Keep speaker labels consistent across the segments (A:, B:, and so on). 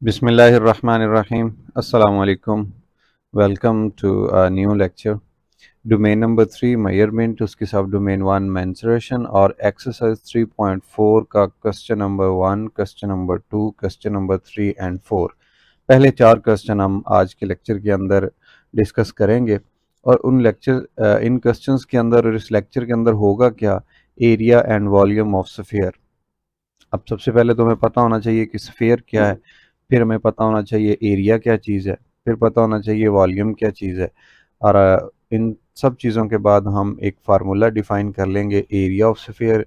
A: Bismillahirrahmanirrahim. Assalamu alaikum. Welcome to a new lecture. Domain number 3 measurement उसके साथ domain 1 mensuration और exercise 3.4 का question number 1, question number 2, question number 3 and 4. पहले 4 question हम आज के लेक्चर के अंदर डिस्कस करेंगे और इन क्वेश्चंस के अंदर और इस लेक्चर के अंदर होगा क्या, area and volume of sphere. अब सबसे पहले तो हमें पता होना चाहिए कि स्फीयर क्या है, फिर हमें पता होना चाहिए एरिया क्या चीज़ है, फिर पता होना चाहिए वॉल्यूम क्या चीज़ है। और इन सब चीज़ों के बाद हम एक फार्मूला डिफ़ाइन कर लेंगे एरिया ऑफ स्फीयर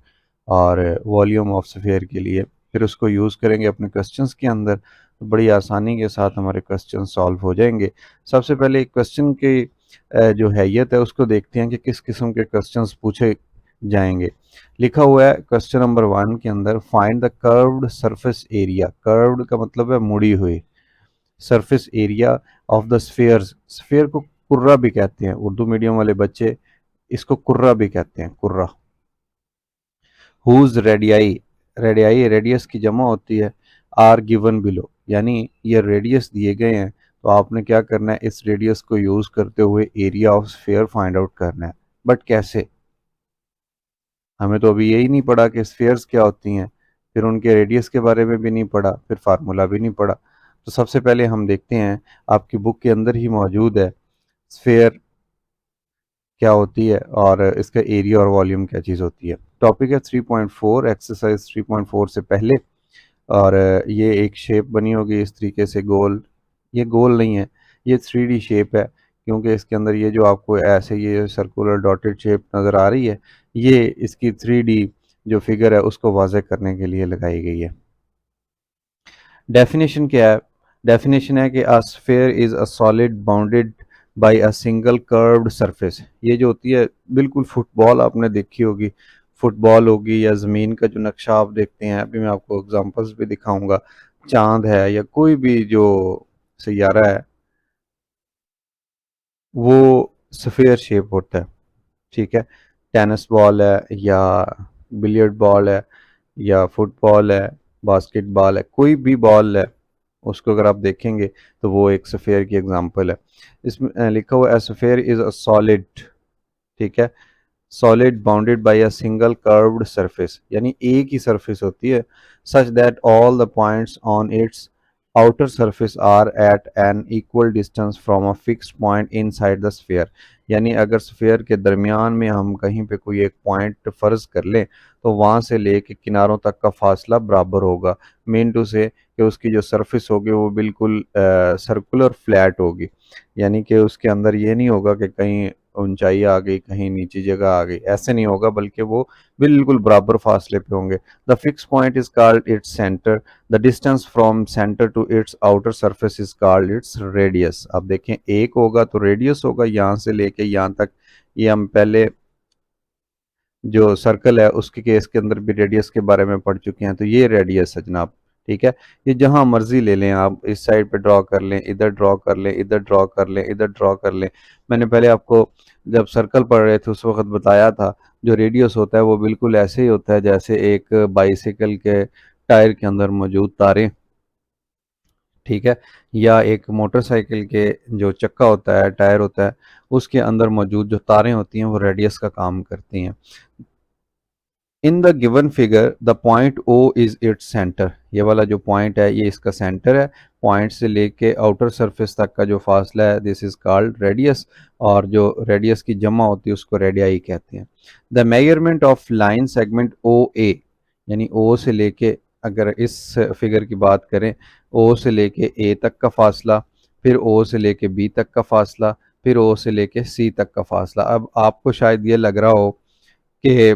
A: और वॉल्यूम ऑफ स्फीयर के लिए, फिर उसको यूज़ करेंगे अपने क्वेश्चंस के अंदर, तो बड़ी आसानी के साथ हमारे क्वेश्चन सॉल्व हो जाएंगे। सबसे पहले एक क्वेश्चन की जो हैयत है उसको देखते हैं कि किस किस्म के क्वेश्चंस पूछे जाएंगे। लिखा हुआ है क्वेश्चन नंबर 1 के अंदर, find the curved surface area. Curved का मतलब है मुड़ी हुई, surface area of the spheres. Sphere को कुर्रा भी कहते हैं, उर्दू मीडियम वाले बच्चे इसको कुर्रा भी कहते हैं, कुर्रा। हुज रेडियाई, रेडियाई रेडियस की जमा होती है, आर गिवन बिलो, यानी ये रेडियस दिए गए हैं, तो आपने क्या करना है, इस रेडियस को यूज करते हुए area of sphere find out करना है। बट कैसे? हमें तो अभी यही नहीं पढ़ा कि स्फीयर्स क्या होती हैं, फिर उनके रेडियस के बारे में भी नहीं पढ़ा, फिर फार्मूला भी नहीं पढ़ा। तो सबसे पहले हम देखते हैं, आपकी बुक के अंदर ही मौजूद है स्फीयर क्या होती है और इसका एरिया और वॉल्यूम क्या चीज़ होती है। टॉपिक है 3.4, एक्सरसाइज 3.4 से पहले। और ये एक शेप बनी होगी इस तरीके से गोल। ये गोल नहीं है, ये 3D शेप है, क्योंकि इसके अंदर ये जो आपको ऐसे ये सर्कुलर डॉटेड शेप नज़र आ रही है, ये इसकी 3D जो फिगर है उसको वाज़े करने के लिए लगाई गई है। डेफिनेशन क्या है? डेफिनेशन है कि a sphere is a solid bounded by a single curved surface. ये जो होती है, बिल्कुल फुटबॉल आपने देखी होगी, फुटबॉल होगी या ज़मीन का जो नक्शा आप देखते हैं, अभी मैं आपको एग्जांपल्स भी दिखाऊंगा। चांद है या कोई भी जो सैयारा है, वो स्फीयर शेप होता है, ठीक है। टेनिस बॉल है या बिलियर्ड बॉल है या फुटबॉल है, बास्केटबॉल है, कोई भी बॉल है, उसको अगर आप देखेंगे तो वो एक स्फीयर की एग्जांपल है। इसमें लिखा हुआ है स्फीयर इज अ सॉलिड, ठीक है, solid bounded by a single curved surface, यानी एक ही सरफेस होती है, such that all the points on its outer surface are at an equal distance from a fixed point inside the sphere. यानी अगर sphere के दरमियान में हम कहीं पे कोई एक पॉइंट फर्ज कर लें, तो वहाँ से लेके किनारों तक का फासला बराबर होगा। मीन टू से कि उसकी जो सरफेस होगी वो बिल्कुल सर्कुलर फ्लैट होगी, यानी कि उसके अंदर ये नहीं होगा कि कहीं ऊंचाई आ गई, कहीं नीची जगह आ गई, ऐसे नहीं होगा, बल्कि वो बिल्कुल बराबर फासले पे होंगे। The fix point is called its centre, the distance from centre to its outer surface is called its radius. अब देखें, एक होगा तो रेडियस होगा, यहाँ से लेके यहाँ तक, ये हम पहले जो सर्कल है उसके केस के अंदर भी रेडियस के बारे में पढ़ चुके हैं, तो ये रेडियस है जनाब, ठीक है। ये जहां मर्जी ले लें आप, इस साइड पे ड्रॉ कर लें, इधर ड्रॉ कर लें, इधर ड्रॉ कर लें, इधर ड्रॉ कर लें। मैंने पहले आपको जब सर्कल पढ़ रहे थे उस वक्त बताया था, जो रेडियस होता है वो बिल्कुल ऐसे ही होता है जैसे एक बाइसिकल के टायर के अंदर मौजूद तारें, ठीक है, या एक मोटरसाइकिल के जो चक्का होता है, टायर होता है, उसके अंदर मौजूद जो तारें होती हैं वो रेडियस का काम करती हैं। In the given figure the point O is its centre. ये वाला जो पॉइंट है ये इसका सेंटर है, पॉइंट से लेके आउटर सरफेस तक का जो फासला है दिस इज कॉल्ड रेडियस, और जो रेडियस की जमा होती है उसको रेडियाई कहते हैं। The measurement of line segment O A, यानी ओ से लेके, अगर इस फिगर की बात करें, ओ से लेके ए तक का फासला, फिर ओ से लेके बी तक का फासला, फिर ओ से लेके सी तक का फासला। अब आपको शायद ये लग रहा हो कि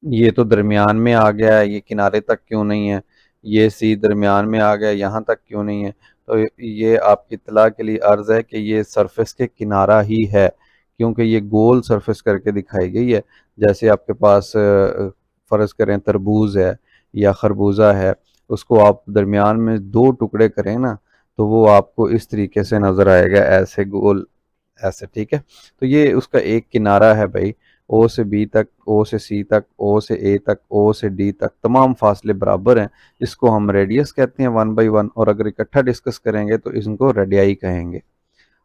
A: ये तो दरमियान में आ गया है, ये किनारे तक क्यों नहीं है, ये सी दरमियान में आ गया, यहाँ तक क्यों नहीं है। तो ये आपकी इत्तला के लिए अर्ज है कि ये सरफेस के किनारा ही है, क्योंकि ये गोल सरफेस करके दिखाई गई है। जैसे आपके पास फ़र्ज़ करें तरबूज है या खरबूजा है, उसको आप दरमियान में दो टुकड़े करें ना, तो वो आपको इस तरीके से नज़र आएगा, ऐसे गोल, ऐसे, ठीक है। तो ये उसका एक किनारा है भाई, ओ से बी तक, ओ से सी तक, ओ से ए तक, ओ से डी तक तमाम फासले बराबर हैं, इसको हम रेडियस कहते हैं 1/1। और अगर इकट्ठा डिस्कस करेंगे तो इसको रेडियाई कहेंगे।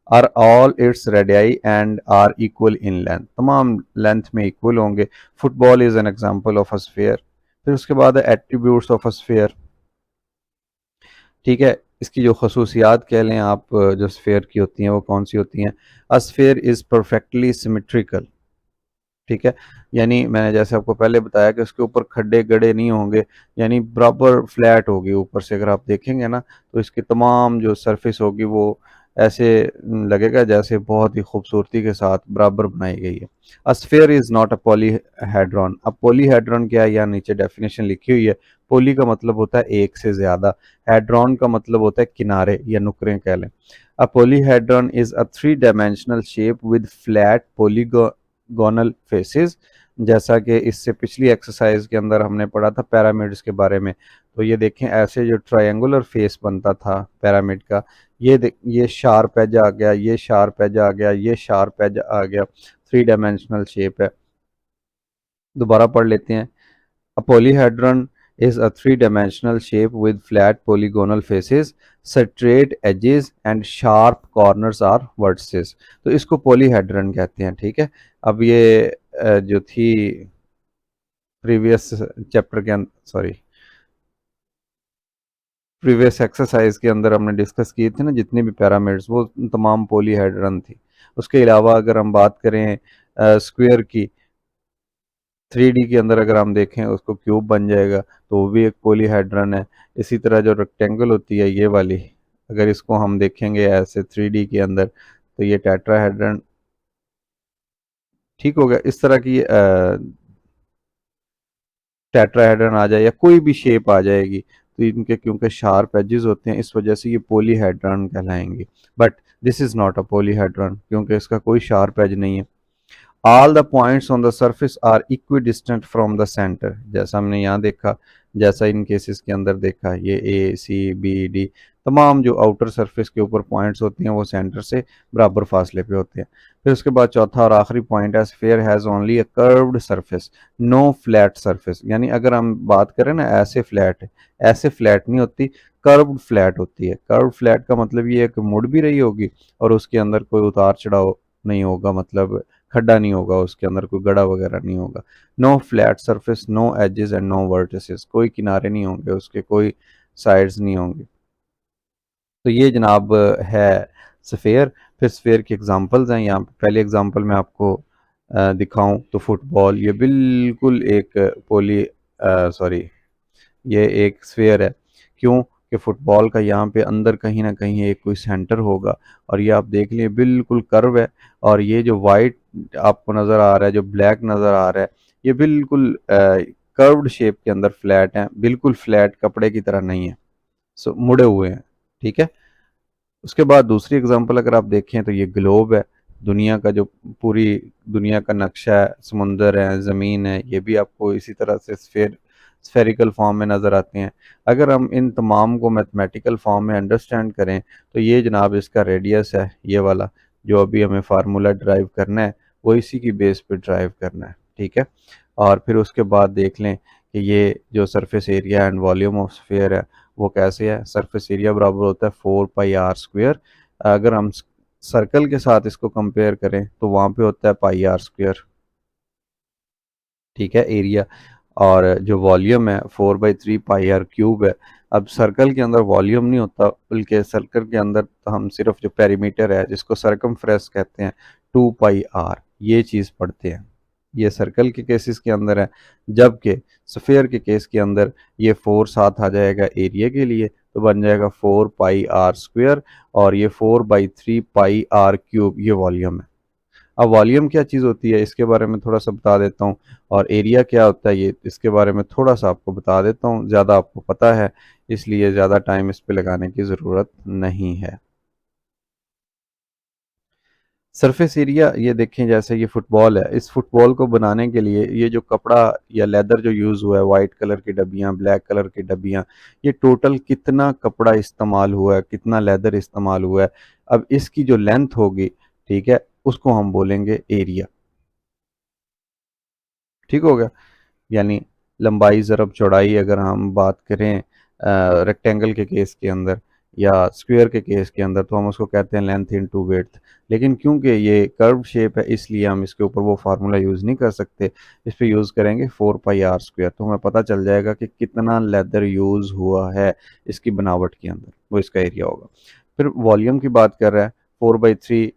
A: Are all its radii and are equal in length, तमाम लेंथ में इक्वल होंगे। Football is an example of a sphere. फिर उसके बाद है एट्रीब्यूट्स ऑफ अ स्फीयर। ठीक है, इसकी जो खसूसियात कह लें आप जो स्फीयर की होती हैं वो कौन सी होती हैं? A sphere is perfectly symmetrical. ठीक है, यानी मैंने जैसे आपको पहले बताया कि उसके ऊपर खड्डे गड्ढे नहीं होंगे, यानी बराबर फ्लैट होगी ऊपर से। अगर आप देखेंगे ना तो इसकी तमाम जो सरफेस होगी वो ऐसे लगेगा जैसे बहुत ही खूबसूरती के साथ बराबर बनाई गई है। A sphere is not a polyhedron. अब पॉलीहेड्रॉन क्या है, यहाँ नीचे डेफिनेशन लिखी हुई है। पॉली का मतलब होता है एक से ज्यादा, हेड्रॉन का मतलब होता है किनारे या नुकरे कह लें। A polyhedron is a three dimensional shape with flat गोनल फेसेस। जैसा कि इससे पिछली एक्सरसाइज के अंदर हमने पढ़ा था पिरामिड्स के बारे में, तो ये देखें ऐसे जो ट्रायंगुलर फेस बनता था पिरामिड का, ये शार्प एज आ गया, ये शार्प एज आ गया, ये शार्प एज आ गया, थ्री डायमेंशनल शेप है। दोबारा पढ़ लेते हैं। A polyhedron is a three-dimensional shape with flat polygonal faces, straight edges and sharp corners are vertices। तो इसको polyhedron कहते हैं। ठीक है, अब ये जो थी प्रीवियस चैप्टर के अंदर, सॉरी प्रीवियस एक्सरसाइज के अंदर हमने डिस्कस किए थे ना जितने भी पैरामिड्स, वो तमाम पोलीहेड्रन थी। उसके अलावा अगर हम बात करें स्क्वायर की, 3D के अंदर अगर हम देखें उसको क्यूब बन जाएगा, तो वो भी एक पॉलीहेड्रन है। इसी तरह जो रेक्टेंगल होती है ये वाली, अगर इसको हम देखेंगे ऐसे 3D के अंदर, तो ये टेट्राहेड्रन। ठीक हो गया, इस तरह की टेट्राहेड्रन आ जाए या कोई भी शेप आ जाएगी, तो इनके क्योंकि शार्प एजेस होते हैं इस वजह से ये पॉलीहेड्रन कहलाएंगे। But this is not a polyhedron क्योंकि इसका कोई शार्प एज नहीं है। All the points on the surface are equidistant from the centre, जैसा हमने यहाँ देखा, जैसा इन केसेस के अंदर देखा, ये ए सी बी डी तमाम जो आउटर सरफेस के ऊपर पॉइंट्स होती हैं वो सेंटर से बराबर फासले पे होते हैं। फिर उसके बाद चौथा और आखिरी पॉइंट है, sphere has only a curved surface, no flat surface. यानी अगर हम बात करें ना ऐसे फ्लैट है, ऐसे फ्लैट नहीं होती, कर्व्ड फ्लैट होती है। कर्व्ड फ्लैट का मतलब ये है कि मुड़ भी रही होगी और उसके अंदर कोई उतार चढ़ाव नहीं होगा, मतलब खड्डा नहीं होगा, उसके अंदर कोई गड़ा वगैरह नहीं होगा। No flat surface, no edges and no vertices, कोई किनारे नहीं होंगे उसके, कोई साइड्स नहीं होंगे। तो ये जनाब है स्फेयर। फिर स्फेयर की एग्जांपल्स हैं यहाँ पे। पहले एग्जांपल मैं आपको दिखाऊं तो फुटबॉल, ये बिल्कुल एक पोली सॉरी ये एक स्फेयर है। क्यों कि फुटबॉल का यहाँ पे अंदर कहीं ना कहीं एक कोई सेंटर होगा, और ये आप देख लिए बिल्कुल कर्व है। और ये जो वाइट आपको नज़र आ रहा है, जो ब्लैक नज़र आ रहा है, ये बिल्कुल कर्व्ड शेप के अंदर फ्लैट है, बिल्कुल फ्लैट कपड़े की तरह नहीं है, सो मुड़े हुए हैं। ठीक है, उसके बाद दूसरी एग्जांपल अगर आप देखें तो ये ग्लोब है, दुनिया का जो पूरी दुनिया का नक्शा है, समुंदर है, ज़मीन है, ये भी आपको इसी तरह से स्फेरिकल फॉर्म में नज़र आते हैं। अगर हम इन तमाम को मैथमेटिकल फॉर्म में अंडरस्टैंड करें तो ये जनाब इसका रेडियस है, ये वाला जो अभी हमें फार्मूला ड्राइव करना है वो इसी की बेस पे ड्राइव करना है। ठीक है, और फिर उसके बाद देख लें कि ये जो surface area and volume of sphere है वो कैसे है। सरफेस एरिया बराबर होता है 4πr²। अगर हम सर्कल के साथ इसको कंपेयर करें तो वहाँ पे होता है πr²। ठीक है, एरिया। और जो वॉल्यूम है 4/3πr³ है। अब सर्कल के अंदर वॉल्यूम नहीं होता, बल्कि सर्कल के अंदर तो हम सिर्फ जो पेरीमीटर है जिसको सरकमफ्रेंस कहते हैं, 2πr, ये चीज़ पढ़ते हैं। ये सर्कल के केसेस के अंदर है, जबकि स्फीयर के केस के अंदर ये 4 साथ आ जाएगा एरिया के लिए, तो बन जाएगा 4πr²। और ये 4/3πr³ ये वॉल्यूम है। अब वॉल्यूम क्या चीज़ होती है इसके बारे में थोड़ा सा बता देता हूँ, और एरिया क्या होता है ये इसके बारे में थोड़ा सा आपको बता देता हूँ। ज़्यादा आपको पता है इसलिए ज़्यादा टाइम इस पे लगाने की ज़रूरत नहीं है। सरफेस एरिया, ये देखें जैसे ये फुटबॉल है, इस फुटबॉल को बनाने के लिए ये जो कपड़ा या लेदर जो यूज़ हुआ है, वाइट कलर की डब्बियाँ, ब्लैक कलर की डब्बियाँ, ये टोटल कितना कपड़ा इस्तेमाल हुआ है, कितना लेदर इस्तेमाल हुआ है। अब इसकी जो लेंथ होगी, ठीक है, उसको हम बोलेंगे एरिया। ठीक हो गया। यानी लंबाई ज़रब चौड़ाई अगर हम बात करें रेक्टेंगल के केस के अंदर या स्क्वायर के केस के अंदर, तो हम उसको कहते हैं लेंथ इनटू विड्थ। लेकिन क्योंकि ये कर्व शेप है इसलिए हम इसके ऊपर वो फार्मूला यूज़ नहीं कर सकते, इस पे यूज़ करेंगे 4 पाई r स्क्वायर। तो हमें पता चल जाएगा कि कितना लेदर यूज़ हुआ है इसकी बनावट के अंदर, वो इसका एरिया होगा। फिर वॉल्यूम की बात कर रहा है, 4/3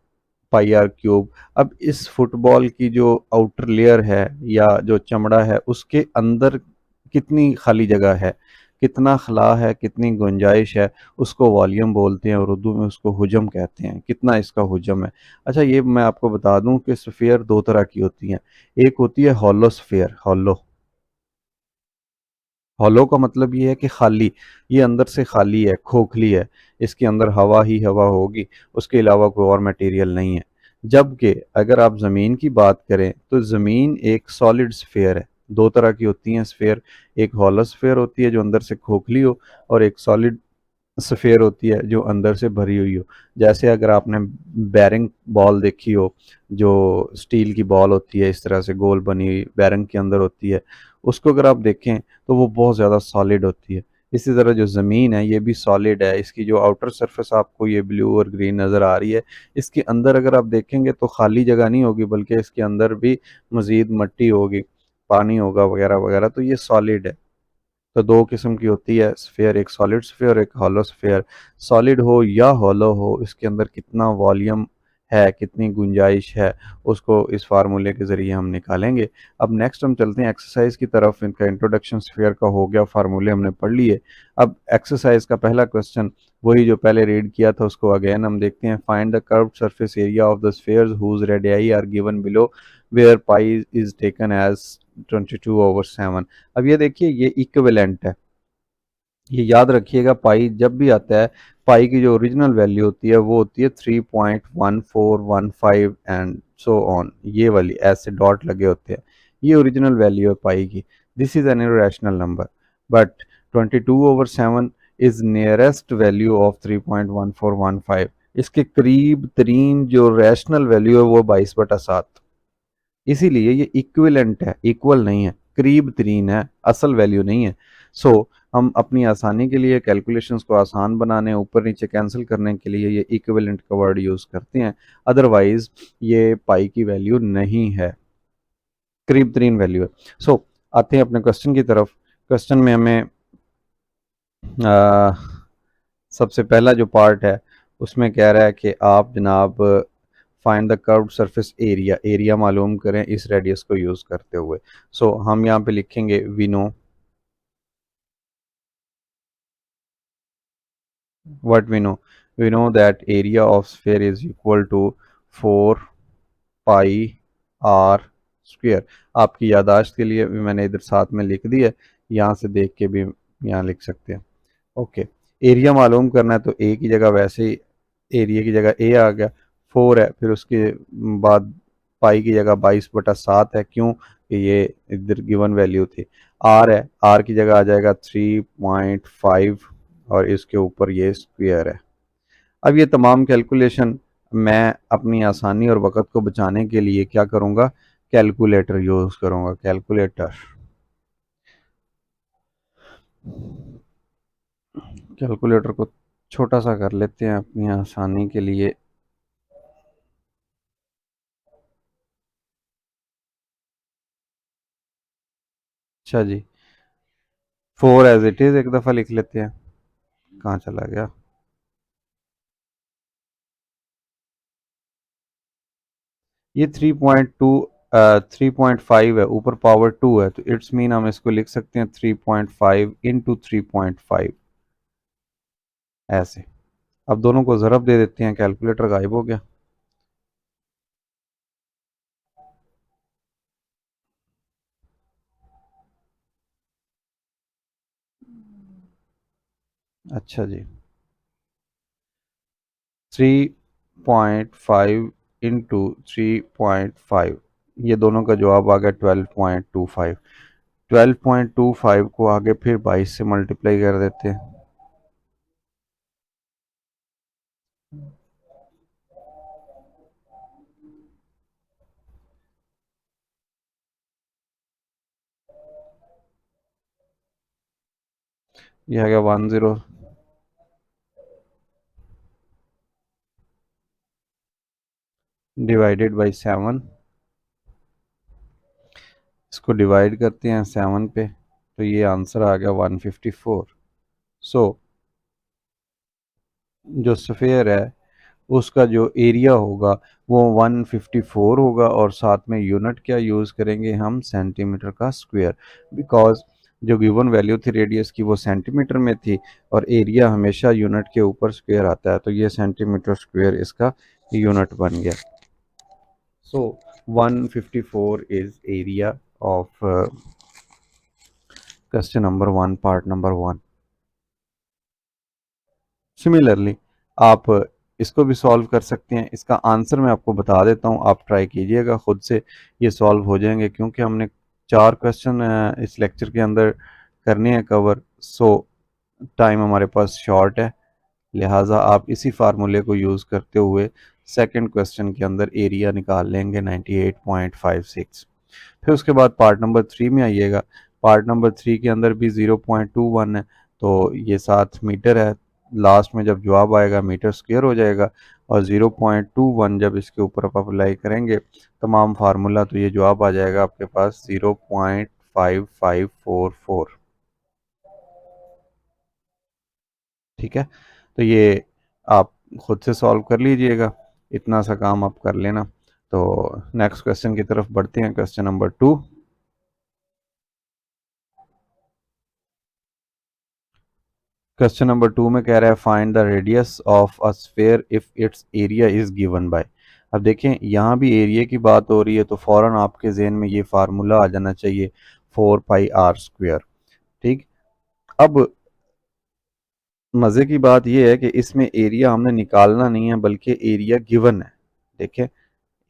A: पाई r क्यूब। अब इस फुटबॉल की जो आउटर लेयर है या जो चमड़ा है उसके अंदर कितनी खाली जगह है, कितना खला है, कितनी गुंजाइश है, उसको वॉल्यूम बोलते हैं और उर्दू में उसको हुजम कहते हैं। कितना इसका हुजम है। अच्छा, ये मैं आपको बता दूं कि स्फीयर दो तरह की होती हैं। एक होती है हॉलो स्फीयर। हॉलो, हॉलो का मतलब ये है कि खाली, ये अंदर से खाली है, खोखली है, इसके अंदर हवा ही हवा होगी, उसके अलावा कोई और मटेरियल नहीं है। जबकि अगर आप ज़मीन की बात करें तो ज़मीन एक सॉलिड स्फीयर है। दो तरह की होती हैं स्फीयर, एक हॉलो स्फीयर होती है जो अंदर से खोखली हो, और एक सॉलिड स्फीयर होती है जो अंदर से भरी हुई हो। जैसे अगर आपने बैरिंग बॉल देखी हो, जो स्टील की बॉल होती है इस तरह से गोल बनी हुई बैरिंग के अंदर होती है, उसको अगर आप देखें तो वो बहुत ज़्यादा सॉलिड होती है। इसी तरह जो ज़मीन है ये भी सॉलिड है। इसकी जो आउटर सरफेस आपको ये ब्लू और ग्रीन नज़र आ रही है, इसके अंदर अगर आप देखेंगे तो खाली जगह नहीं होगी, बल्कि इसके अंदर भी मज़ीद मिट्टी होगी, पानी होगा वगैरह वगैरह। तो ये सॉलिड है। तो दो किस्म की होती है स्फीयर, एक सॉलिड स्फीयर, एक हॉलो स्फीयर। सॉलिड हो या हॉलो हो, इसके अंदर कितना वॉल्यूम है, कितनी गुंजाइश है, उसको इस फार्मूले के ज़रिए हम निकालेंगे। अब नेक्स्ट हम चलते हैं एक्सरसाइज की तरफ। इनका इंट्रोडक्शन स्फीयर का हो गया, फार्मूले हमने पढ़ लिए। अब एक्सरसाइज का पहला क्वेश्चन वही जो पहले रीड किया था उसको अगेन हम देखते हैं। Find the curved surface area of the spheres whose radii are given below where pi is taken as 22/7। अब ये देखिए ये इक्विवेलेंट है, ये याद रखिएगा। पाई जब भी आता है, पाई की जो ओरिजिनल वैल्यू होती है वो होती है 3.1415 एंड सो ऑन। ये वाली ऐसे डॉट लगे होते हैं, ये ओरिजिनल वैल्यू है पाई की। This is an irrational number, but 22/7 is nearest value of 3.1415। इसके करीब तरीन जो रैशनल वैल्यू है वो 22/7। इसीलिए ये इक्विवेलेंट है, इक्वल नहीं है, करीब तरीन है, असल वैल्यू नहीं है। सो हम अपनी आसानी के लिए कैलकुलेशंस को आसान बनाने, ऊपर नीचे कैंसिल करने के लिए ये इक्विवेलेंट का वर्ड यूज़ करते हैं। अदरवाइज ये पाई की वैल्यू नहीं है, करीब तरीन वैल्यू है। सो आते हैं अपने क्वेश्चन की तरफ। क्वेश्चन में हमें आ, सबसे पहला जो पार्ट है उसमें कह रहा है कि आप जनाब find the curved surface area, area मालूम करें इस रेडियस को यूज़ करते हुए। सो हम यहाँ पे लिखेंगे we know, what we know that area of sphere is equal to 4 pi r square. आपकी यादाश्त के लिए भी मैंने इधर साथ में लिख दी है, यहाँ से देख के भी यहाँ लिख सकते हैं। ओके, एरिया मालूम करना है तो ए की जगह वैसे ही एरिया की जगह ए आ गया, 4 है, फिर उसके बाद पाई की जगह 22/7 है। क्यों कि ये इधर गिवन वैल्यू थी। आर है, आर की जगह आ जाएगा 3.5 और इसके ऊपर ये स्क्वायर है। अब ये तमाम कैलकुलेशन मैं अपनी आसानी और वक़्त को बचाने के लिए क्या करूँगा, कैलकुलेटर यूज़ करूँगा। कैलकुलेटर, कैलकुलेटर को छोटा सा कर लेते हैं अपनी आसानी के लिए। अच्छा जी, 4 एज इट इज़ एक दफ़ा लिख लेते हैं। कहाँ चला गया। ये 3.5 है, ऊपर पावर 2 है, तो इट्स मीन हम इसको लिख सकते हैं 3.5 इंटू 3.5 ऐसे। अब दोनों को ज़रब दे देते हैं, कैलकुलेटर गायब हो गया। अच्छा जी, 3.5 इंटू 3.5, ये दोनों का जवाब आ गया 12.25। 12.25 को आगे फिर 22 से मल्टीप्लाई कर देते हैं। ये आ गया 10 डिवाइडेड बाई 7। इसको डिवाइड करते हैं 7 पे, तो ये आंसर आ गया 154। सो जो स्फेयर है उसका जो एरिया होगा वो 154 होगा, और साथ में यूनिट क्या यूज़ करेंगे हम, सेंटीमीटर का स्क्वायर। बिकॉज जो गिवन वैल्यू थी रेडियस की वो सेंटीमीटर में थी, और एरिया हमेशा यूनिट के ऊपर स्क्वायर आता है, तो ये सेंटीमीटर स्क्वायर इसका यूनिट बन गया। सो 154 is area of question number 1, part number 1। Similarly आप इसको भी सॉल्व कर सकते हैं। इसका आंसर मैं आपको बता देता हूँ, आप ट्राई कीजिएगा खुद से, ये सॉल्व हो जाएंगे, क्योंकि हमने 4 क्वेश्चन इस लेक्चर के अंदर करने हैं कवर। सो टाइम हमारे पास शॉर्ट है, लिहाजा आप इसी फार्मूले को यूज़ करते हुए सेकंड क्वेश्चन के अंदर एरिया निकाल लेंगे 98.56। फिर उसके बाद पार्ट नंबर 3 में आइएगा। पार्ट नंबर 3 के अंदर भी 0.21 है, तो ये 7 मीटर है। लास्ट में जब जवाब आएगा मीटर स्क्वायर हो जाएगा, और 0.21 जब इसके ऊपर आप अप्लाई करेंगे तमाम फार्मूला, तो ये जवाब आ जाएगा आपके पास 0.5544। ठीक है, तो ये आप खुद से सॉल्व कर लीजिएगा, इतना सा काम आप कर लेना। तो नेक्स्ट क्वेश्चन की तरफ बढ़ते हैं, क्वेश्चन नंबर 2। क्वेश्चन नंबर 2 में कह रहा है find the radius of a sphere if it's area is given by. अब देखें यहाँ भी एरिया की बात हो रही है, तो फौरन आपके जहन में ये फार्मूला आ जाना चाहिए, 4 पाई r स्क्वायर। ठीक, अब मज़े की बात यह है कि इसमें एरिया हमने निकालना नहीं है, बल्कि एरिया गिवन है। देखें,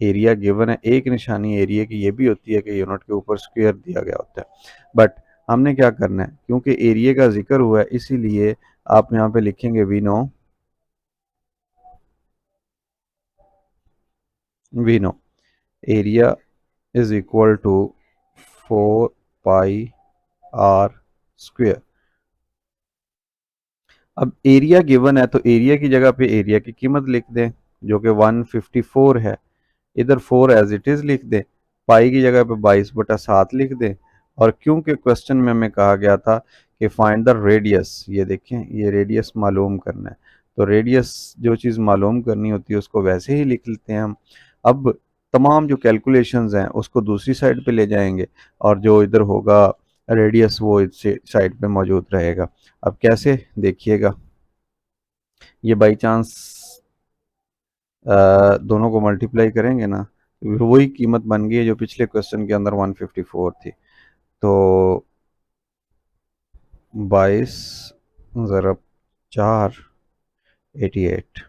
A: एरिया गिवन है, एक निशानी एरिया की ये भी होती है कि यूनिट के ऊपर स्क्वायर दिया गया होता है। बट हमने क्या करना है, क्योंकि एरिया का जिक्र हुआ है इसीलिए आप यहाँ पे लिखेंगे we know area is equal to 4 pi r square. अब एरिया गिवन है, तो एरिया की जगह पे एरिया की कीमत लिख दें जो कि 154 है। इधर 4 एज इट इज़ लिख दें, पाई की जगह पे 22/7 लिख दें। और क्योंकि क्वेश्चन में हमें कहा गया था कि फाइंड द रेडियस, ये देखें ये रेडियस मालूम करना है, तो रेडियस जो चीज़ मालूम करनी होती है उसको वैसे ही लिख लेते हैं हम। अब तमाम जो कैलकुलेशंस हैं उसको दूसरी साइड पे ले जाएंगे, और जो इधर होगा रेडियस वो इस साइड पे मौजूद रहेगा। अब कैसे, देखिएगा, ये बाई चांस दोनों को मल्टीप्लाई करेंगे ना, वही कीमत बन गई है जो पिछले क्वेश्चन के अंदर 154 थी। तो 22 ज़रब 4 88,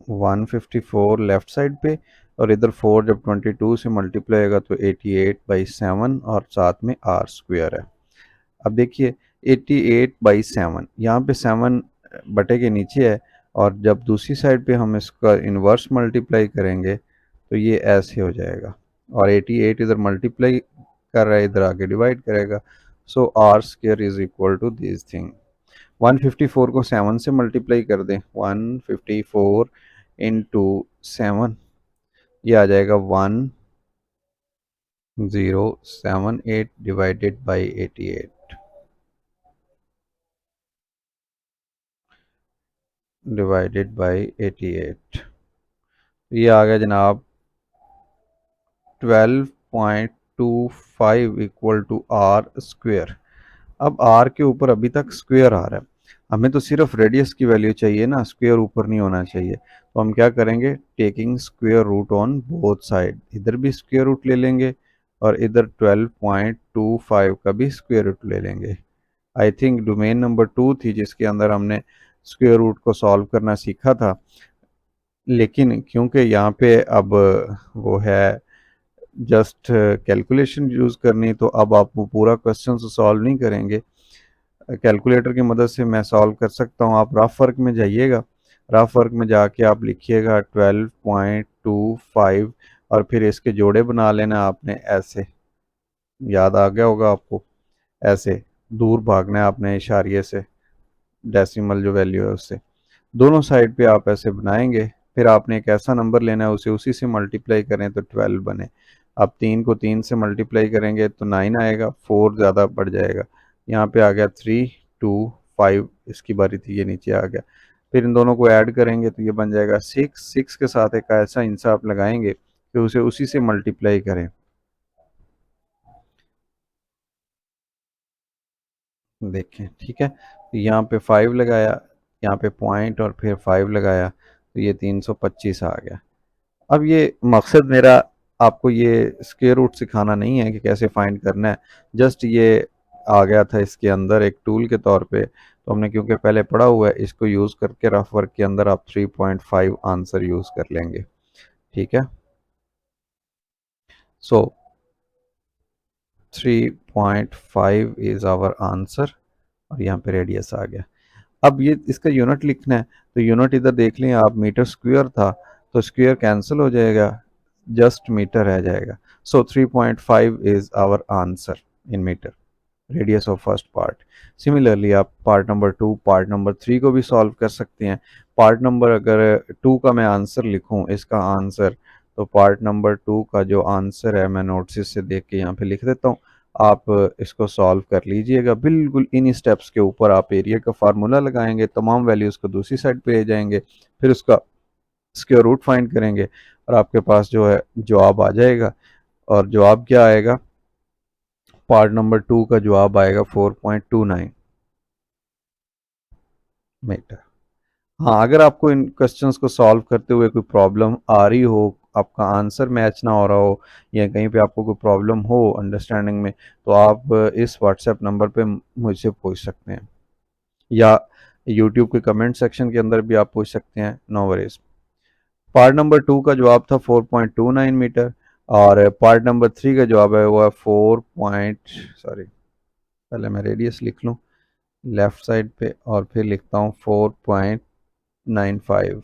A: 154 लेफ्ट साइड पे, और इधर 4 जब 22 से मल्टीप्लाई होगा तो 88/7, और साथ में r स्क्वायर है। अब देखिए 88/7, यहाँ पे 7 बटे के नीचे है, और जब दूसरी साइड पे हम इसका इन्वर्स मल्टीप्लाई करेंगे तो ये ऐसे हो जाएगा, और 88 इधर मल्टीप्लाई कर रहा है, इधर आके डिवाइड करेगा। So r square is equal to this thing. 154 को 7 से मल्टीप्लाई कर दें, 154 इंटू 7, ये आ जाएगा 1078 डिवाइडेड बाई 88 डिवाइडेड बाई 88, ये आ गया जनाब 12.25 इक्वल टू आर स्क्वायर। अब आर के ऊपर अभी तक स्क्वायर आ रहा है, हमें तो सिर्फ रेडियस की वैल्यू चाहिए ना, स्क्वायर ऊपर नहीं होना चाहिए। तो हम क्या करेंगे, taking square root on both side, इधर भी स्क्वायर रूट ले लेंगे और इधर 12.25 का भी स्क्वायर रूट ले लेंगे। आई थिंक डोमेन नंबर 2 थी जिसके अंदर हमने स्क्वायर रूट को सॉल्व करना सीखा था, लेकिन क्योंकि यहाँ पे अब वो है जस्ट कैलकुलेशन यूज़ करनी, तो अब आप वो पूरा क्वेश्चन तो सॉल्व नहीं करेंगे, कैलकुलेटर की मदद से मैं सॉल्व कर सकता हूँ। आप रफ वर्क में जाइएगा, रफ वर्क में जाके आप लिखिएगा 12.25, और फिर इसके जोड़े बना लेना आपने, ऐसे याद आ गया होगा आपको। ऐसे दूर भागना है आपने इशारिये से, डेसिमल जो वैल्यू है उससे। दोनों साइड पे आप ऐसे बनाएंगे, फिर आपने एक ऐसा नंबर लेना है उसे उसी से मल्टीप्लाई करें तो 12 बने। आप 3 को 3 से मल्टीप्लाई करेंगे तो 9 आएगा, 4 ज़्यादा बढ़ जाएगा। यहाँ पे आ गया 3 2 5, इसकी बारी थी, ये नीचे आ गया। फिर इन दोनों को ऐड करेंगे तो ये बन जाएगा 6। 6 के साथ एक ऐसा इंसाफ लगाएंगे कि उसे उसी से मल्टीप्लाई करें। देखें, ठीक है, तो यहाँ पे 5 लगाया, यहाँ पे पॉइंट और फिर 5 लगाया तो ये 325 आ गया। अब ये मकसद मेरा आपको ये स्क्वायर रूट सिखाना नहीं है कि कैसे फाइंड करना है, जस्ट ये आ गया था इसके अंदर एक टूल के तौर पे, तो हमने क्योंकि पहले पढ़ा हुआ है इसको यूज़ करके रफ वर्क के अंदर आप 3.5 आंसर यूज़ कर लेंगे। ठीक है, सो 3.5 इज़ आवर आंसर, और यहाँ पे रेडियस आ गया। अब ये इसका यूनिट लिखना है तो यूनिट इधर देख लें आप, मीटर स्क्वायर था तो स्क्वायर कैंसिल हो जाएगा, जस्ट मीटर रह जाएगा। So 3.5 is our answer in metre, radius of first part. Similarly आप पार्ट नंबर 2, पार्ट नंबर 3 को भी सॉल्व कर सकते हैं। पार्ट नंबर अगर 2 का मैं आंसर लिखूं, इसका आंसर, तो पार्ट नंबर 2 का जो आंसर है मैं नोट्स से देख के यहाँ पे लिख देता हूँ। आप इसको सॉल्व कर लीजिएगा, बिल्कुल इन स्टेप्स के ऊपर आप एरिया का फार्मूला लगाएंगे, तमाम वैल्यूज़ को दूसरी साइड पे ले जाएंगे, फिर उसका स्क्वायर रूट फाइंड करेंगे और आपके पास जो है जवाब आ जाएगा। और जवाब क्या आएगा, पार्ट नंबर 2 का जवाब आएगा 4.29 मीटर। हाँ, अगर आपको इन क्वेश्चंस को सॉल्व करते हुए कोई प्रॉब्लम आ रही हो, आपका आंसर मैच ना हो रहा हो, या कहीं पे आपको कोई प्रॉब्लम हो अंडरस्टैंडिंग में, तो आप इस व्हाट्सएप नंबर पे मुझसे पूछ सकते हैं, या यूट्यूब के कमेंट सेक्शन के अंदर भी आप पूछ सकते हैं, नो वरीज। पार्ट नंबर 2 का जवाब था 4.29 मीटर, और पार्ट नंबर 3 का जवाब है वो है 4 पॉइंट, सॉरी पहले मैं रेडियस लिख लूँ लेफ्ट साइड पे, और फिर लिखता हूँ 4.95,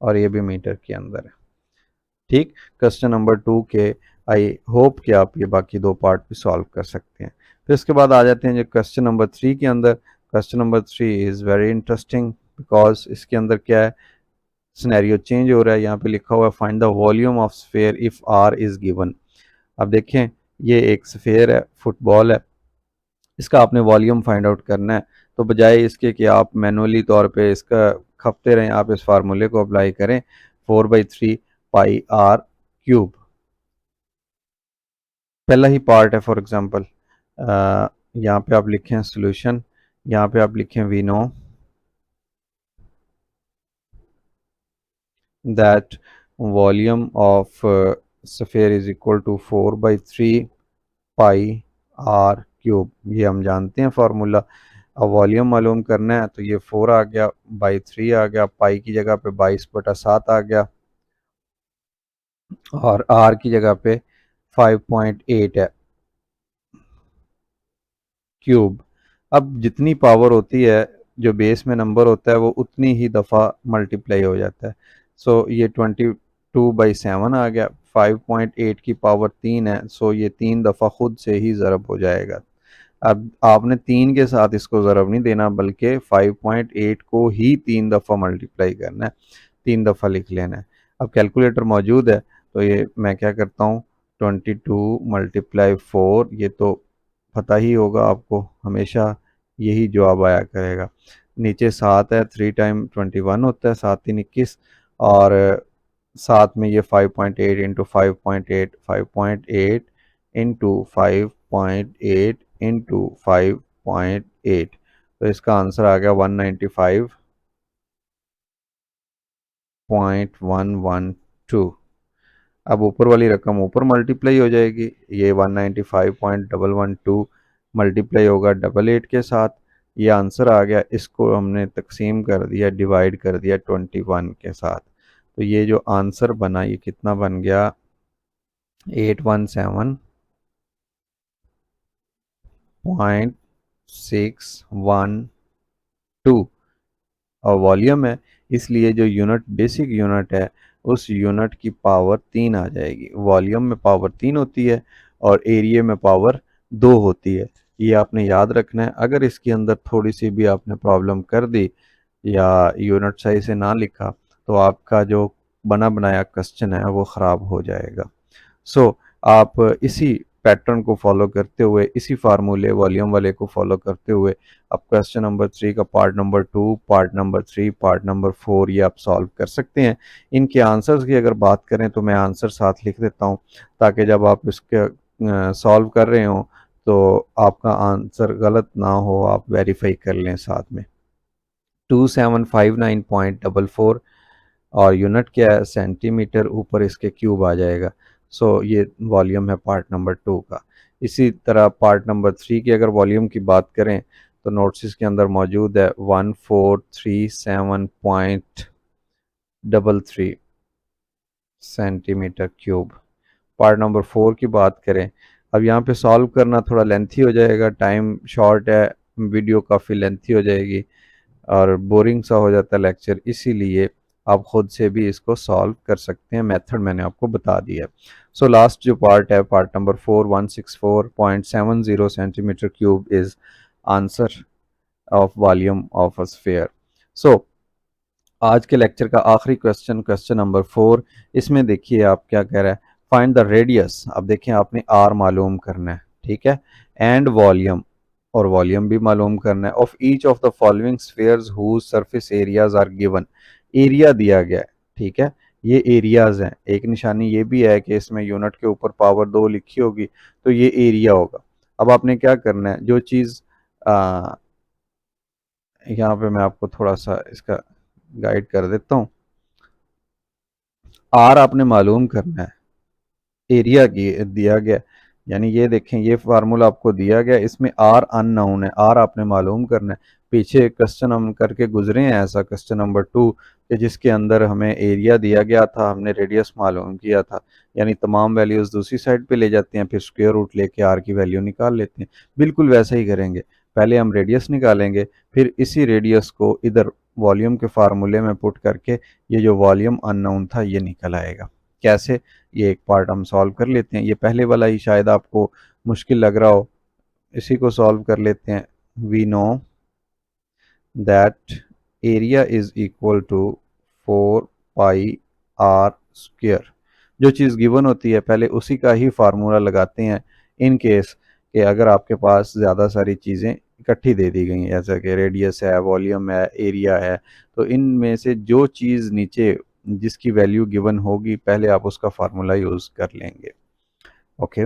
A: और ये भी मीटर के अंदर है। ठीक, क्वेश्चन नंबर 2 के आई होप कि आप ये बाकी दो पार्ट भी सॉल्व कर सकते हैं। फिर इसके बाद आ जाते हैं जो क्वेश्चन नंबर 3 के अंदर। Question number 3 is very interesting because इसके अंदर क्या है, सिनेरियो चेंज हो रहा है। यहाँ पे लिखा हुआ है find the volume of sphere if r is given. अब देखें, ये एक स्फेयर है, फुटबॉल है, इसका आपने वॉल्यूम फाइंड आउट करना है। तो बजाय इसके कि आप मैनुअली तौर पे इसका खपते रहें, आप इस फार्मूले को अप्लाई करें, 4/3 पाई आर क्यूब। पहला ही पार्ट है, फॉर एग्जांपल यहाँ पे आप लिखें सोल्यूशन, यहाँ पे आप लिखें we know that volume of sphere is equal to 4/3 pi r cube. ये हम जानते हैं फार्मूला। अब वॉल्यूम मालूम करना है तो ये 4 आ गया, बाई 3 आ गया, पाई की जगह पे 22/7 आ गया, और आर की जगह पे 5.8 है क्यूब। अब जितनी पावर होती है, जो बेस में नंबर होता है वो उतनी ही दफ़ा मल्टीप्लाई हो जाता है। सो ये 22/7 आ गया, 5.8 की पावर 3 है, सो ये 3 दफ़ा खुद से ही ज़रब हो जाएगा। अब आपने 3 के साथ इसको ज़रब नहीं देना, बल्कि 5.8 को ही 3 दफ़ा मल्टीप्लाई करना है, 3 दफ़ा लिख लेना है। अब कैलकुलेटर मौजूद है तो ये मैं क्या करता हूँ, 22 × 4, ये तो पता ही होगा आपको, हमेशा यही जवाब आया करेगा। नीचे 7 है, 3 टाइम 21 होता है, 7 3 21, और साथ में ये 5.8 इंटू 5.8, 5.8 इंटू 5.8 इंटू 5.8, तो इसका आंसर आ गया 195.112। अब ऊपर वाली रकम ऊपर मल्टीप्लाई हो जाएगी, ये 195.112 मल्टीप्लाई होगा 88 के साथ, ये आंसर आ गया। इसको हमने तकसीम कर दिया, डिवाइड कर दिया 21 के साथ, तो ये जो आंसर बना ये कितना बन गया, 817.612, और वॉल्यूम है इसलिए जो यूनिट बेसिक यूनिट है उस यूनिट की पावर 3 आ जाएगी। वॉल्यूम में पावर 3 होती है और एरिया में पावर 2 होती है। ये आपने याद रखना है। अगर इसके अंदर थोड़ी सी भी आपने प्रॉब्लम कर दी या यूनिट सही से ना लिखा तो आपका जो बना बनाया क्वेश्चन है वो ख़राब हो जाएगा। सो आप इसी पैटर्न को फॉलो करते हुए, इसी फार्मूले वॉल्यूम वाले को फॉलो करते हुए आप क्वेश्चन नंबर 3 का part number 2, part number 3, part number 4 ये आप सॉल्व कर सकते हैं। इनके आंसर्स की अगर बात करें तो मैं आंसर साथ लिख देता हूँ ताकि जब आप इसके सॉल्व कर रहे हो तो आपका आंसर गलत ना हो, आप वेरीफाई कर लें साथ में। 2759.44 और यूनिट क्या है, सेंटीमीटर, ऊपर इसके क्यूब आ जाएगा। सो ये वॉल्यूम है पार्ट नंबर 2 का। इसी तरह पार्ट नंबर 3 की अगर वॉल्यूम की बात करें तो नोट्स के अंदर मौजूद है 1437.33 सेंटीमीटर क्यूब। पार्ट नंबर 4 की बात करें, अब यहाँ पे सॉल्व करना थोड़ा लेंथी हो जाएगा, टाइम शॉर्ट है, वीडियो काफ़ी लेंथी हो जाएगी और बोरिंग सा हो जाता है लेक्चर, इसीलिए आप खुद से भी इसको सॉल्व कर सकते हैं। मेथड मैंने आपको बता दिया है। सो लास्ट जो पार्ट है, part number 4, 164.70 centimetre cube is answer of volume of a sphere. So आज के लेक्चर का आखिरी क्वेश्चन, क्वेश्चन नंबर 4, इसमें देखिए आप क्या कह रहा है, फाइंड द रेडियस। अब देखिए आपने आर मालूम करना है, ठीक है, एंड वॉल्यूम, और वॉल्यूम भी मालूम करना है, of each of the following spheres whose surface areas are given. Area दिया गया है, ठीक है, ये एरियाज हैं। एक निशानी ये भी है कि इसमें यूनिट के ऊपर पावर 2 लिखी होगी तो ये एरिया होगा। अब आपने क्या करना है, जो चीज़ यहाँ पे मैं आपको थोड़ा सा इसका गाइड कर देता हूँ। आर आपने मालूम करना है, एरिया की दिया गया, यानी ये देखें ये फार्मूला आपको दिया गया, इसमें आर अननोन है, आर आपने मालूम करना है। पीछे एक क्वेश्चन हम करके गुजरे हैं ऐसा, क्वेश्चन नंबर 2, कि जिसके अंदर हमें एरिया दिया गया था, हमने रेडियस मालूम किया था, यानी तमाम वैल्यूज़ दूसरी साइड पे ले जाते हैं, फिर स्क्वायर रूट लेके आर की वैल्यू निकाल लेते हैं। बिल्कुल वैसा ही करेंगे, पहले हम रेडियस निकालेंगे, फिर इसी रेडियस को इधर वॉल्यूम के फार्मूले में पुट करके ये जो वॉल्यूम अननोन था ये निकल आएगा। कैसे, ये एक पार्ट हम सॉल्व कर लेते हैं। ये पहले वाला ही शायद आपको मुश्किल लग रहा हो, इसी को सॉल्व कर लेते हैं। We know that area is equal to 4 pi r square. जो चीज़ गिवन होती है पहले उसी का ही फार्मूला लगाते हैं, इन केस कि अगर आपके पास ज़्यादा सारी चीज़ें इकट्ठी दे दी गई हैं, जैसा कि रेडियस है, वॉल्यूम है, एरिया है, तो इनमें से जो चीज़ नीचे जिसकी वैल्यू गिवन होगी पहले आप उसका फार्मूला यूज़ कर लेंगे। ओके,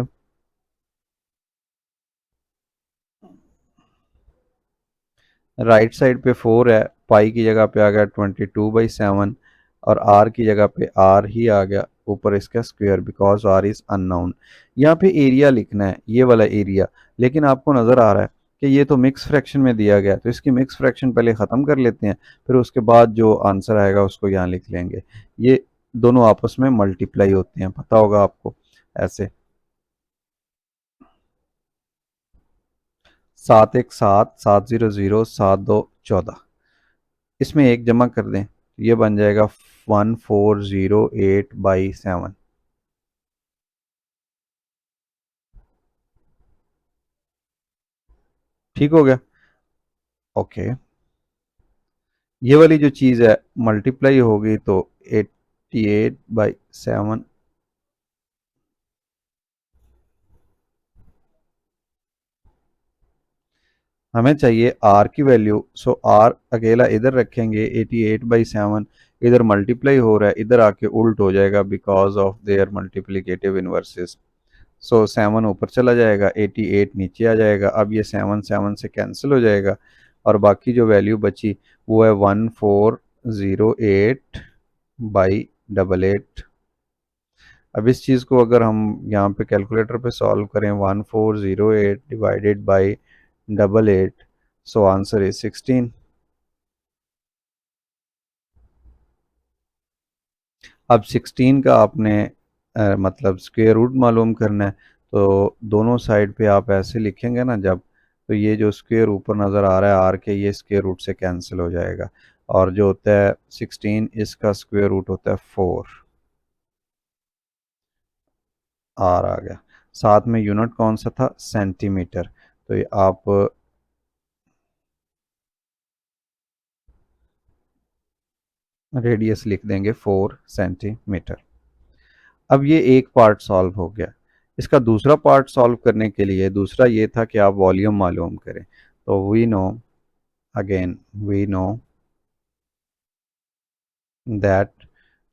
A: राइट साइड पे 4 है, पाई की जगह पे आ गया 22/7 और आर की जगह पे आर ही आ गया, ऊपर इसका square, because r is unknown. यहाँ पे एरिया लिखना है, ये वाला एरिया, लेकिन आपको नज़र आ रहा है कि ये तो मिक्स फ्रैक्शन में दिया गया, तो इसकी मिक्स फ्रैक्शन पहले ख़त्म कर लेते हैं, फिर उसके बाद जो आंसर आएगा उसको यहाँ लिख लेंगे। ये दोनों आपस में मल्टीप्लाई होते हैं, पता होगा आपको, ऐसे 7 1 7 7 0 0 7 2 14, इसमें एक जमा कर दें, ये बन जाएगा 1408/7। ठीक हो गया, ओके। ये वाली जो चीज़ है मल्टीप्लाई होगी तो 88/7, हमें चाहिए आर की वैल्यू, सो आर अकेला इधर रखेंगे, 88/7 इधर मल्टीप्लाई हो रहा है, इधर आके उल्ट हो जाएगा because of their multiplicative inverses. सो 7 ऊपर चला जाएगा, 88 नीचे आ जाएगा। अब ये 7 7 से कैंसिल हो जाएगा और बाकी जो वैल्यू बची वो है 1408/88। अब इस चीज़ को अगर हम यहाँ पे कैलकुलेटर पे सॉल्व करें, 1408 divided by 88, so answer is 16। अब 16 का आपने मतलब स्क्वायर रूट मालूम करना है, तो दोनों साइड पे आप ऐसे लिखेंगे ना जब, तो ये जो स्क्वायर ऊपर नज़र आ रहा है आर के, ये स्क्वायर रूट से कैंसिल हो जाएगा, और जो होता है 16 इसका स्क्वायर रूट होता है 4, आर आ गया। साथ में यूनिट कौन सा था, सेंटीमीटर, तो ये आप रेडियस लिख देंगे 4 सेंटीमीटर। अब ये एक पार्ट सॉल्व हो गया। इसका दूसरा पार्ट सॉल्व करने के लिए दूसरा ये था कि आप वॉल्यूम मालूम करें। तो we know that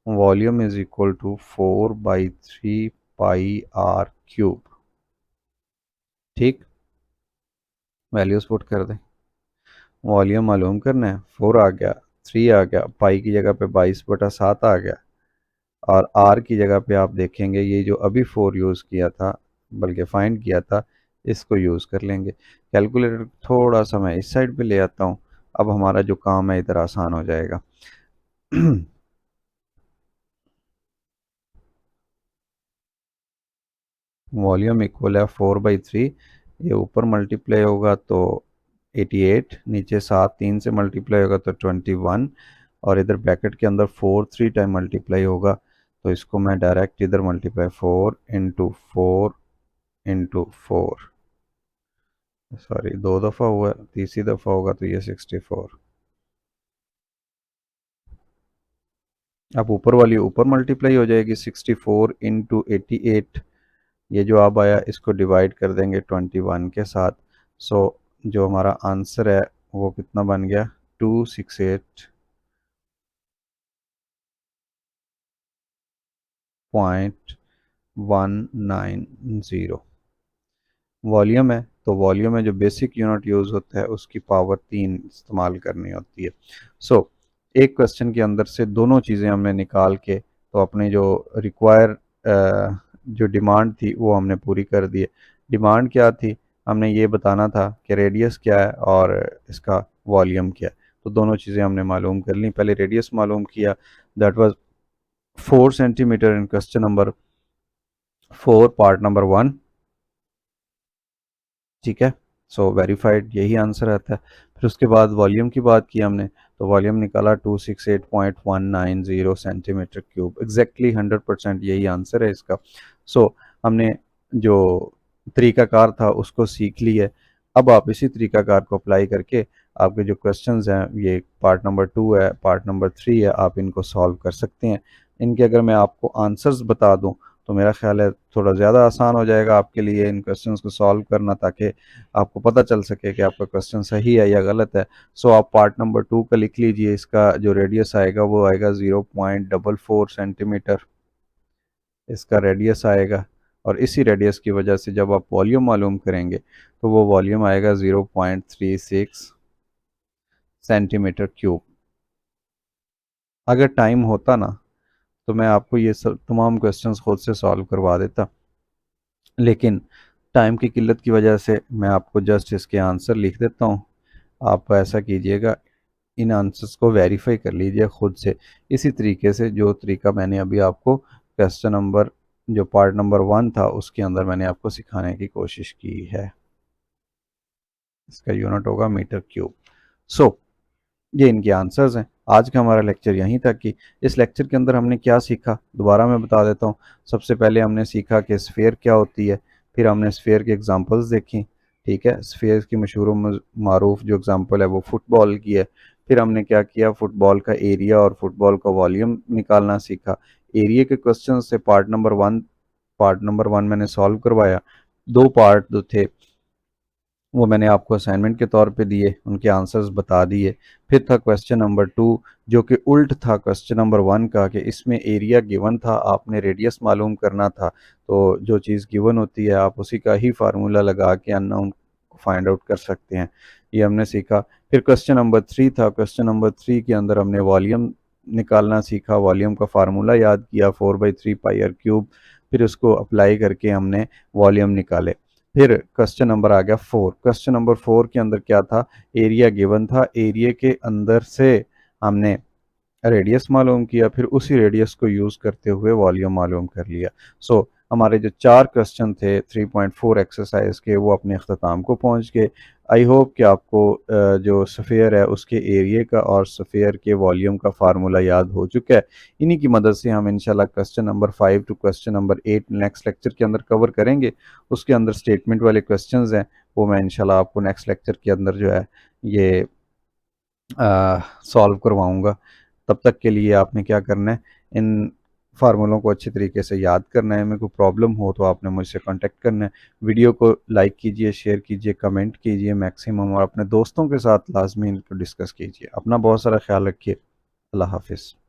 A: volume is equal to 4/3 pi r cube. ठीक, वैल्यूज पुट कर दें। वॉल्यूम मालूम करना है, 4 आ गया, 3 आ गया, पाई की जगह पे 22/7 आ गया, और आर की जगह पे आप देखेंगे ये जो अभी 4 यूज़ किया था, बल्कि फाइंड किया था, इसको यूज़ कर लेंगे। कैलकुलेटर थोड़ा सा मैं इस साइड पे ले आता हूँ। अब हमारा जो काम है इधर आसान हो जाएगा। वॉल्यूम इक्वल है 4/3, ये ऊपर मल्टीप्लाई होगा तो 88, नीचे 7 3 से मल्टीप्लाई होगा तो 21, और इधर ब्रैकेट के अंदर 4 3 टाइम मल्टीप्लाई होगा, तो इसको मैं डायरेक्ट इधर मल्टीप्लाई 4 इंटू 4 सॉरी 2 दफ़ा हुआ, तीसरी दफ़ा होगा तो ये 64। अब ऊपर वाली ऊपर मल्टीप्लाई हो जाएगी 64 इंटू 88, ये जो अब आया इसको डिवाइड कर देंगे 21 के साथ। सो जो हमारा आंसर है वो कितना बन गया, 268.190। वॉल्यूम है तो वॉल्यूम में जो बेसिक यूनिट यूज़ होता है उसकी पावर 3 इस्तेमाल करनी होती है। सो एक क्वेश्चन के अंदर से दोनों चीज़ें हमने निकाल के तो अपने जो रिक्वायर जो डिमांड थी वो हमने पूरी कर दी है। डिमांड क्या थी, हमने ये बताना था कि रेडियस क्या है और इसका वॉल्यूम क्या है, तो दोनों चीज़ें हमने मालूम कर ली। पहले रेडियस मालूम किया, that was 4 centimetre in question number 4 part number 1। ठीक है, सो वेरीफाइड यही आंसर आता है। फिर उसके बाद वॉल्यूम की बात की हमने, तो वॉल्यूम निकाला 268.190 सेंटीमीटर क्यूब, एग्जैक्टली 100% यही आंसर है इसका। सो हमने जो तरीकाकार था उसको सीख लिया है। अब आप इसी तरीकाकार को अप्लाई करके आपके जो क्वेश्चंस हैं, ये पार्ट नंबर 2 है, पार्ट नंबर 3 है, आप इनको सॉल्व कर सकते हैं। इनके अगर मैं आपको आंसर्स बता दूं तो मेरा ख्याल है थोड़ा ज़्यादा आसान हो जाएगा आपके लिए इन क्वेश्चंस को सॉल्व करना, ताकि आपको पता चल सके कि आपका क्वेश्चन सही है या गलत है। सो आप पार्ट नंबर 2 का लिख लीजिए। इसका जो रेडियस आएगा वो आएगा 0.44 सेंटीमीटर, इसका रेडियस आएगा। और इसी रेडियस की वजह से जब आप वॉल्यूम मालूम करेंगे तो वो वॉल्यूम आएगा 0.36 सेंटीमीटर क्यूब। अगर टाइम होता ना तो मैं आपको ये सब तमाम क्वेश्चंस खुद से सॉल्व करवा देता, लेकिन टाइम की किल्लत की वजह से मैं आपको जस्ट इसके आंसर लिख देता हूँ। आप ऐसा कीजिएगा, इन आंसर्स को वेरीफाई कर लीजिए खुद से, इसी तरीके से जो तरीका मैंने अभी आपको क्वेश्चन नंबर जो पार्ट नंबर 1 था उसके अंदर मैंने आपको सिखाने की कोशिश की है। इसका यूनिट होगा मीटर क्यूब। सो ये इनके आंसर्स हैं। आज का हमारा लेक्चर यहीं तक कि इस लेक्चर के अंदर हमने क्या सीखा दोबारा मैं बता देता हूँ। सबसे पहले हमने सीखा कि स्फेयर क्या होती है, फिर हमने स्फेयर के एग्जांपल्स देखी। ठीक है, स्फेयर की मशहूर मारूफ जो एग्जांपल है वो फुटबॉल की है। फिर हमने क्या किया, फुटबॉल का एरिया और फुटबॉल का वॉल्यूम निकालना सीखा। एरिया के क्वेश्चन से पार्ट नंबर 1 मैंने सॉल्व करवाया। 2 पार्ट जो थे वो मैंने आपको असाइनमेंट के तौर पे दिए, उनके आंसर्स बता दिए। फिर था क्वेश्चन नंबर 2 जो कि उल्ट था क्वेश्चन नंबर 1 का, कि इसमें एरिया गिवन था, आपने रेडियस मालूम करना था। तो जो चीज़ गिवन होती है आप उसी का ही फार्मूला लगा के अननोन को फाइंड आउट कर सकते हैं, ये हमने सीखा। फिर क्वेश्चन नंबर 3 था, क्वेश्चन नंबर 3 के अंदर हमने वॉल्यूम निकालना सीखा, वॉल्यूम का फार्मूला याद किया 4/3 पाई r क्यूब, फिर उसको अप्लाई करके हमने वॉल्यूम निकाले। फिर क्वेश्चन नंबर आ गया 4। क्वेश्चन नंबर 4 के अंदर क्या था, एरिया गिवन था, एरिया के अंदर से हमने रेडियस मालूम किया, फिर उसी रेडियस को यूज़ करते हुए वॉल्यूम मालूम कर लिया। सो हमारे जो 4 क्वेश्चन थे 3.4 एक्सरसाइज के वो अपने अख्ताम को पहुंच गए। आई होप कि आपको जो स्फीयर है उसके एरिया का और स्फीयर के वॉल्यूम का फार्मूला याद हो चुका है। इन्हीं की मदद से हम इंशाल्लाह question number 5 to question number 8 next lecture के अंदर कवर करेंगे। उसके अंदर स्टेटमेंट वाले क्वेश्चंस हैं, वो मैं इंशाल्लाह आपको नेक्स्ट लेक्चर के अंदर जो है ये सॉल्व करवाऊँगा। तब तक के लिए आपने क्या करना है, इन फार्मूलों को अच्छी तरीके से याद करना है। में कोई प्रॉब्लम हो तो आपने मुझसे कांटेक्ट करना है। वीडियो को लाइक कीजिए, शेयर कीजिए, कमेंट कीजिए मैक्सिमम, और अपने दोस्तों के साथ लाज़मी इनको डिस्कस कीजिए। अपना बहुत सारा ख्याल रखिए। अल्लाह हाफ़िज़।